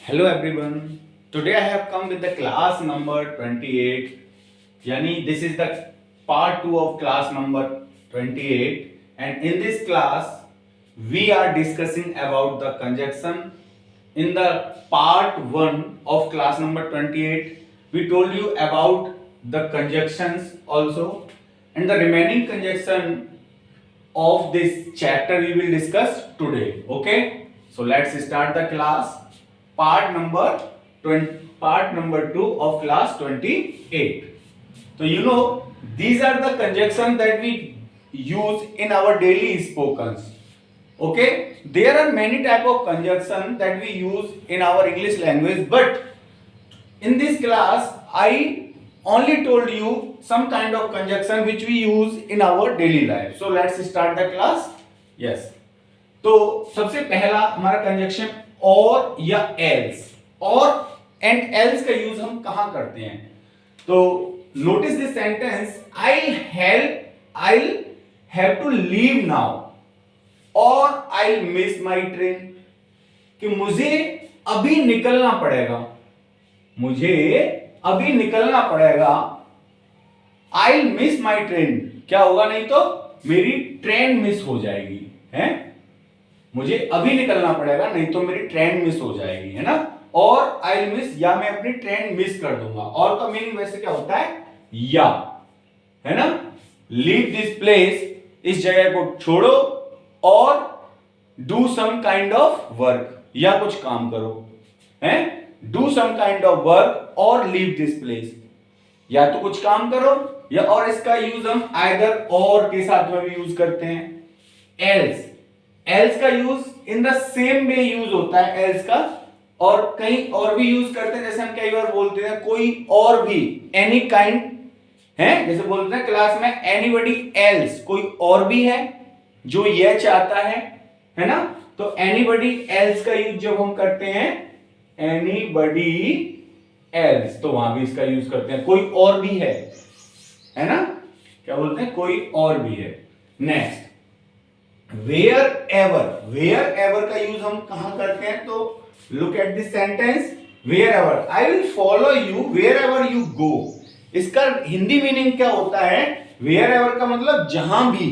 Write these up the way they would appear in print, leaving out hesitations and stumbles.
Hello everyone. Today I have come with the class number 28. Yani this is the part 2 of class number 28, and in this class we are discussing about the conjunction. In the part 1 of class number 28 we told you about the conjunctions also, and the remaining conjunction of this chapter we will discuss today. Okay, so let's start the class. Part number 20, part number 2 of class 28. So these are the conjunctions that we use in our daily spokens. Okay, there are many type of conjunction that we use in our English language, but in this class I only told you some kind of conjunction which we use in our daily life. So let's start the class. Yes, तो सबसे पहला हमारा conjunction और या else. और and else का use हम कहां करते हैं? तो notice this sentence, I have to leave now और आई मिस माई ट्रेन. कि मुझे अभी निकलना पड़ेगा, मुझे अभी निकलना पड़ेगा. आई मिस माई ट्रेन, क्या होगा? नहीं तो मेरी ट्रेन मिस हो जाएगी. है, मुझे अभी निकलना पड़ेगा नहीं तो मेरी ट्रेन मिस हो जाएगी, है ना. और आई मिस, या मैं अपनी ट्रेन मिस कर दूंगा. और का मीनिंग वैसे क्या होता है? या, है ना. लीव दिस प्लेस, इस जगह को छोड़ो, और do some kind of work, या कुछ काम करो. है, do some kind of work और लीव दिस प्लेस, या तो कुछ काम करो या. और इसका यूज हम आइदर और के साथ में भी यूज करते हैं. एल्स, एल्स का use in the same way use होता है एल्स का, और कहीं और भी यूज करते हैं. जैसे हम कई बार बोलते हैं कोई और भी, एनी काइंड, है, जैसे बोलते हैं क्लास में एनीबडी एल्स, कोई और भी है जो यह चाहता है ना. तो एनीबडी एल्स का यूज जब हम करते हैं, एनीबडी एल्स, तो वहां भी इसका यूज करते हैं. कोई और भी है ना, क्या बोलते हैं? कोई और भी है. नेक्स्ट, वेयर एवर का यूज हम कहां करते हैं? तो look at this sentence, where ever I will follow you where ever you go. इसका हिंदी मीनिंग क्या होता है? वेयर एवर का मतलब जहां भी.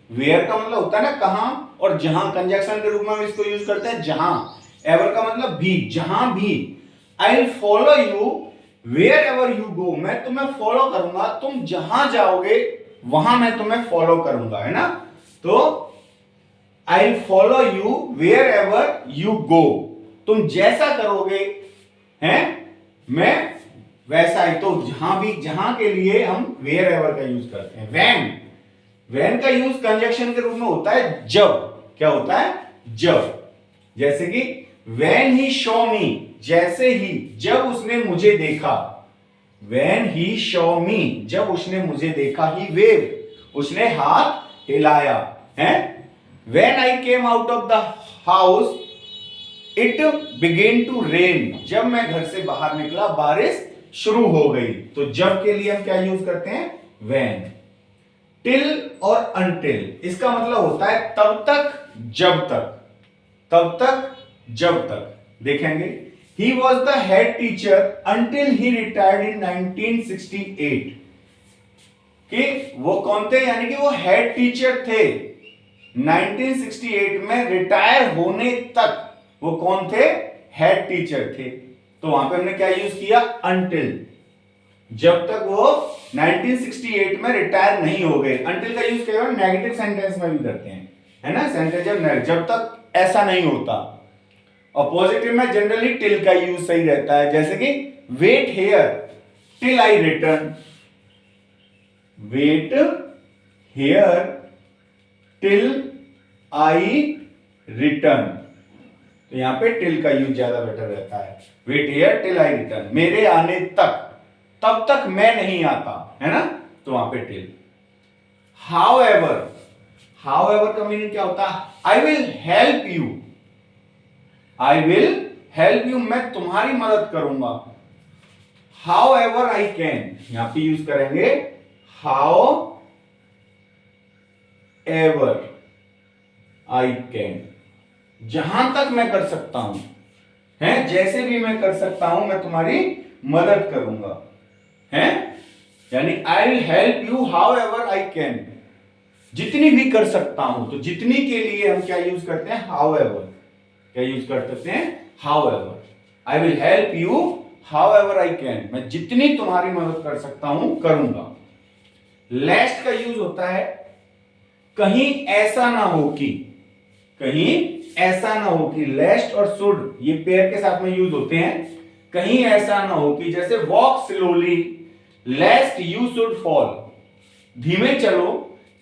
वेयर का मतलब होता है ना कहां, और जहां कंजक्शन के रूप में हम इसको यूज करते हैं जहां. एवर का मतलब भी, जहां भी. I will follow you where ever you go, मैं तुम्हें फॉलो करूंगा, तुम जहां जाओगे वहां मैं तुम्हें फॉलो करूंगा, है ना. तो I follow you where ever you go, तुम जैसा करोगे हैं मैं वैसा ही. तो जहां भी, जहां के लिए हम वेयर एवर का यूज करते हैं. वेन का यूज कंजक्शन के रूप में होता है जब. क्या होता है? जब. जैसे कि वेन ही शो मी, जैसे ही, जब उसने मुझे देखा. वेन ही शो मी, जब उसने मुझे देखा. ही वेव, उसने हाथ हिलाया. है, When I came out of the house, it began to rain. जब मैं घर से बाहर निकला बारिश शुरू हो गई. तो जब के लिए हम क्या यूज करते हैं? when. till और until, इसका मतलब होता है तब तक, जब तक. तब तक, जब तक. देखेंगे, he was the head teacher until he retired in 1968. कि वो कौन थे? यानी कि वो हेड टीचर थे 1968 में, रिटायर होने तक वो कौन थे? हेड टीचर थे. तो वहां पे हमने क्या यूज किया? until. जब तक वो 1968 में रिटायर नहीं हो गए. until का यूज केवल नेगेटिव सेंटेंस में भी करते हैं, है ना. सेंटेंस जब तक ऐसा नहीं होता. और पॉजिटिव में जनरली टिल का यूज सही रहता है. जैसे कि wait here till I return. Wait here till I return. तो यहां पे टिल का यूज ज्यादा बेटर रहता है. Wait here till I return, मेरे आने तक, तब तक मैं नहीं आता, है ना. तो वहां पे टिल. हाउएवर का मीनिंग क्या होता है? I will help you. I will help you, मैं तुम्हारी मदद करूंगा. हाउएवर आई कैन, यहां पे यूज करेंगे हाउ एवर आई कैन, जहां तक मैं कर सकता हूं. हैं, जैसे भी मैं कर सकता हूं मैं तुम्हारी मदद करूंगा, हैं, यानी I will help you how ever I can, जितनी भी कर सकता हूं। तो जितनी के लिए हम क्या यूज करते हैं, हाउ एवर, क्या यूज कर सकते हैं, how ever. I will help you how ever I can, मैं जितनी तुम्हारी मदद कर सकता हूं करूंगा। लेस्ट का यूज होता है कहीं ऐसा ना हो कि, कहीं ऐसा ना हो कि, लेस्ट और शुड ये पेयर के साथ में यूज होते हैं। कहीं ऐसा ना हो कि, जैसे walk slowly लेस्ट you should fall, धीमे चलो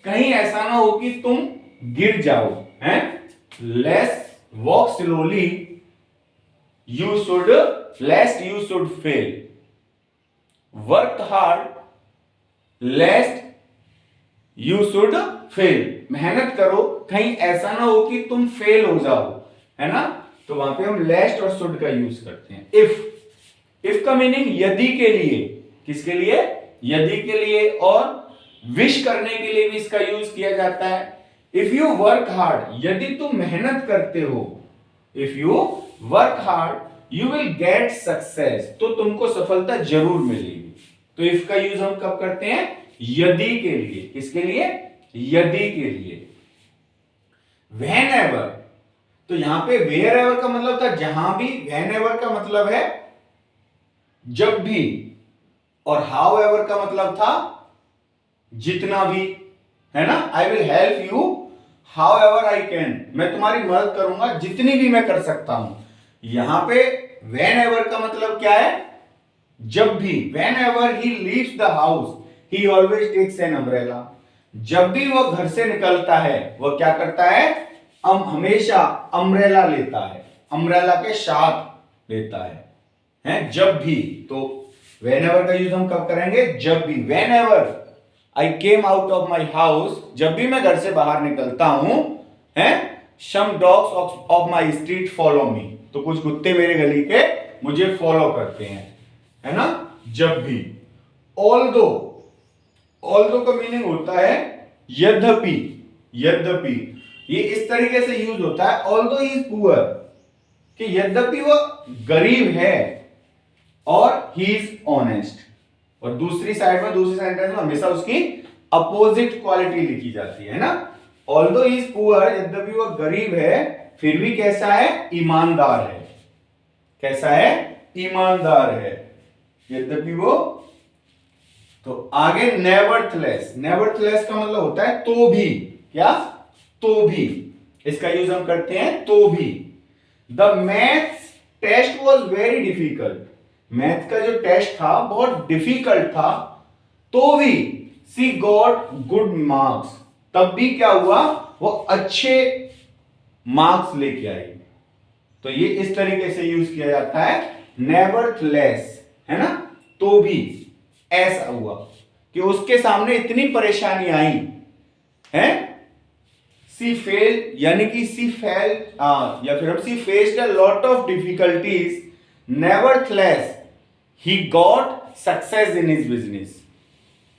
कहीं ऐसा ना हो कि तुम गिर जाओ, हैं, lest walk slowly you should, lest you should fail, work hard lest you should fail, मेहनत करो कहीं ऐसा ना हो कि तुम फेल हो जाओ, है ना। तो वहां पे हम लेस्ट और शुड का यूज करते हैं। इफ का मीनिंग यदि के लिए, किसके लिए, यदि के लिए, और विश करने के लिए भी इसका यूज किया जाता है। इफ यू वर्क हार्ड, यदि तुम मेहनत करते हो, if you work hard you will get success, तो तुमको सफलता जरूर मिलेगी। तो इफ का यूज हम कब करते हैं, यदि के लिए, किसके लिए, यदि के लिए। व्हेनेवर, तो यहां पे वेयर एवर का मतलब था जहां भी, व्हेनेवर का मतलब है जब भी, और हाउ एवर का मतलब था जितना भी, है ना। I will help you how ever I can, मैं तुम्हारी मदद करूंगा जितनी भी मैं कर सकता हूं। यहां पे व्हेनेवर का मतलब क्या है, जब भी। Whenever he leaves the house he always takes an umbrella, जब भी वह घर से निकलता है वह क्या करता है, हमेशा अम्ब्रेला लेता है, अम्ब्रेला के साथ लेता है, हैं, जब भी। तो व्हेनेवर का यूज हम कब करेंगे, जब भी। Whenever I came out of my house, जब भी मैं घर से बाहर निकलता हूं, हैं, some dogs of my street follow me, तो कुछ कुत्ते मेरे गली के मुझे फॉलो करते हैं, है ना, जब भी। ऑल्दो, ऑल्दो का मीनिंग होता है यद्यपि, यद्यपि, ये इस तरीके से यूज होता है, ऑल्दो ही इज पुअर, कि यद्यपि वह गरीब है, और ही इज ऑनेस्ट। और दूसरी साइड में, दूसरी सेंटेंस में हमेशा उसकी अपोजिट क्वालिटी लिखी जाती है ना। ऑल्दो ही इज पुअर, यद्यपि वह गरीब है, फिर भी कैसा है, ईमानदार है, कैसा है, ईमानदार है, यद्यपि वो। तो आगे नेवरथलेस, नेवरथलेस का मतलब होता है तो भी, क्या, तो भी, इसका यूज हम करते हैं तो भी। The maths test was very difficult, math का जो टेस्ट था बहुत डिफिकल्ट था, तो भी सी गॉट गुड मार्क्स, तब भी क्या हुआ, वो अच्छे मार्क्स लेके आई। तो ये इस तरीके से यूज किया जाता है नेवरथलेस, है ना, तो भी ऐसा हुआ कि उसके सामने इतनी परेशानी आई है, सी फेल, यानी कि सी फेल, या फिर हम सी faced a lot of difficulties, nevertheless he got success in his business,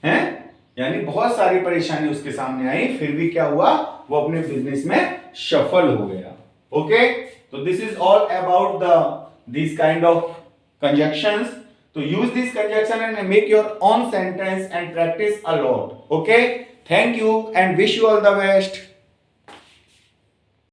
हैं, यानी बहुत सारी परेशानी उसके सामने आई, फिर भी क्या हुआ, वो अपने बिजनेस में सफल हो गया। ओके, तो this is all about the this kind of conjunctions. So use this conjunction and make your own sentence and practice a lot. Okay, thank you and wish you all the best.